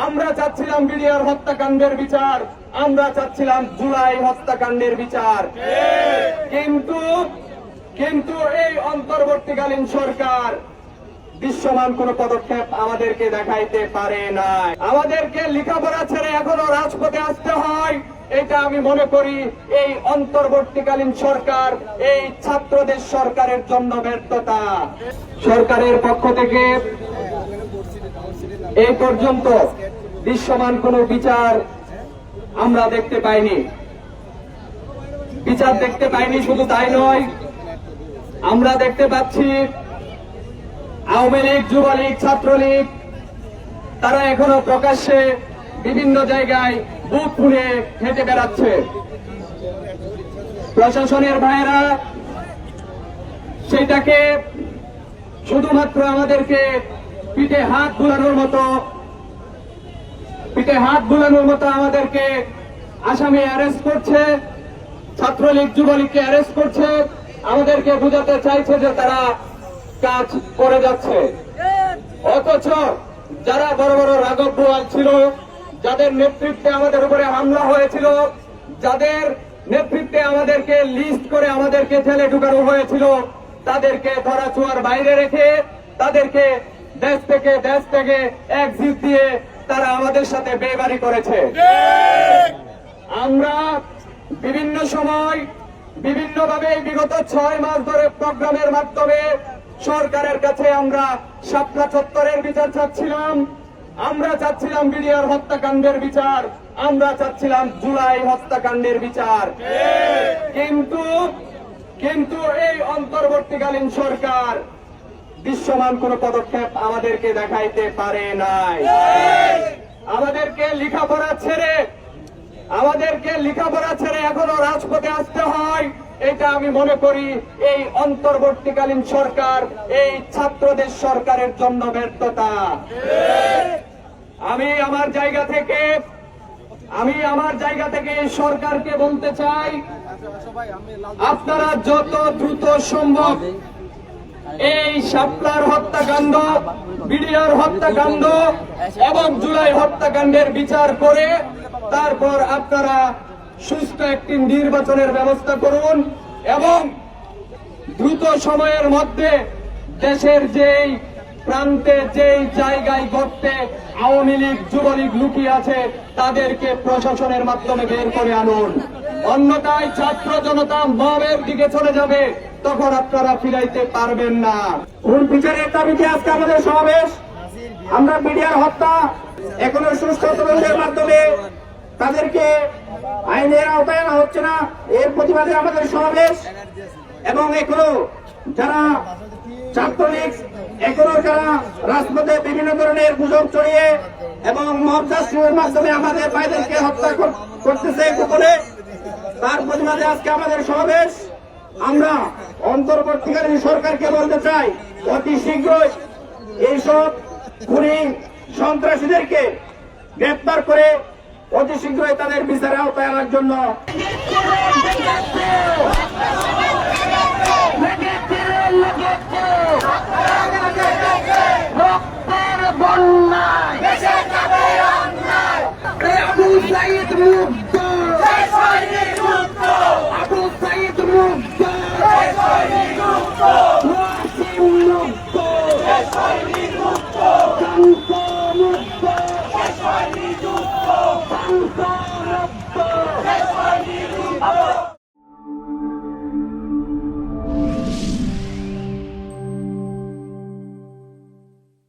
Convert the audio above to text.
আমরা চাচ্ছিলাম বিডিআর হত্যাকাণ্ডের বিচার, আমরা চাচ্ছিলাম জুলাই হত্যাকাণ্ডের বিচার। কিন্তু এই অন্তর্বর্তীকালীন সরকার দৃশ্যমান কোন পদক্ষেপ আমাদেরকে দেখাইতে পারে নাই। আমাদেরকে লেখাপড়া ছেড়ে এখনো রাজপথে আসতে হয়, এটা আমি মনে করি এই অন্তর্বর্তীকালীন সরকার, এই ছাত্রদের সরকারের জন্য ব্যর্থতা। সরকারের পক্ষ থেকে এই পর্যন্ত দৃশ্যমান কোন বিচার আমরা দেখতে পাইনি। বিচার দেখতে পাইনি, শুধু তাই নয়, আমরা দেখতে পাচ্ছি আওয়ামী লীগ, যুবলীগ, ছাত্রলীগ তারা এখনো প্রকাশ্যে বিভিন্ন জায়গায় বুক ফুলে হেঁটে বেড়াচ্ছে। প্রশাসনের ভাইয়েরা সেইটাকে শুধুমাত্র আমাদেরকে পিঠে হাত বুলানোর মতো আমাদেরকে আসামি অ্যারেস্ট করছে, ছাত্রলীগ যুবলীগকে অ্যারেস্ট করছে, আমাদেরকে বোঝাতে চাইছে যে তারা কাজ করে যাচ্ছে। অথচ যারা বড় বড় রাঘব বোয়াল ছিল, যাদের নেতৃত্বে আমাদের উপরে হামলা হয়েছিল, যাদের নেতৃত্বে আমাদেরকে লিস্ট করে আমাদেরকে জেলে ঢুকানো হয়েছিল, তাদেরকে ধরাছোঁয়ার বাইরে রেখে তাদেরকে দেশ থেকে এক্সিট দিয়ে তারা আমাদের সাথে বেইমানি করেছে। আমরা বিভিন্ন সময় বিভিন্নভাবে বিগত 6 মাস ধরে প্রোগ্রামের মাধ্যমে সরকারের কাছে আমরা শাপলা চত্বরের বিচার চাচ্ছিলাম, আমরা চাচ্ছিলাম বিডিআর হত্যাকাণ্ডের বিচার, আমরা চাচ্ছিলাম জুলাই হত্যাকাণ্ডের বিচার। কিন্তু এই অন্তর্বর্তীকালীন সরকার দৃশ্যমান কোন পদক্ষেপ আমাদেরকে দেখাইতে পারে নাই। আমাদেরকে লেখাপড়া ছেড়ে এখনো রাজপথে আসতে হয়, এটা আমি মনে করি এই অন্তর্বর্তীকালীন সরকার, এই ছাত্রদের সরকারের জন্য ব্যর্থতা। আমি আমার জায়গা থেকে এই সরকারকে বলতে চাই, আপনারা যত দ্রুত সম্ভব এই শাপলার হত্যাকাণ্ড, বিডিআর হত্যাকাণ্ড এবং জুলাই হত্যাকাণ্ডের বিচার করে তারপর আপনারা সুস্থ একটি নির্বাচনের ব্যবস্থা করুন এবং দ্রুত সময়ের মধ্যে দেশের যেই প্রান্তে, যেই জায়গায় গর্তে আওয়ামী লীগ, যুবলীগ লুকিয়ে আছে, তাদেরকে প্রশাসনের মাধ্যমে বের করে আনুন। অন্যথায় ছাত্র জনতা মবের দিকে চলে যাবে, তখন আপনারা ফিরাইতে পারবেন না। কোন বিচারের দাবিতে আজকে আমাদের সমাবেশ? আমরা বিডিআর হত্যা এখনো সুষ্ঠু তদন্তের মাধ্যমে তাদেরকে আইনের আওতায় আনা হচ্ছে না, এর প্রতিবাদে আমাদের সমাবেশ। এবং এখনো যারা ছাত্রলীগ, এখনো যারা রাজপথে বিভিন্ন ধরনের গুজব ছড়িয়ে এবং মবজাস্ট্রিমের মাধ্যমে আমাদের ভাইদেরকে হত্যা করতেছে গোপনে, তার প্রতিবাদে আজকে আমাদের সমাবেশ। আমরা অন্তর্বর্তীকালীন সরকারকে বলতে চাই, অতি শীঘ্রই এইসব খুনি সন্ত্রাসীদেরকে গ্রেপ্তার করে অতি শীঘ্রই তাদের বিচারের আওতায় আনার জন্য। Mundo!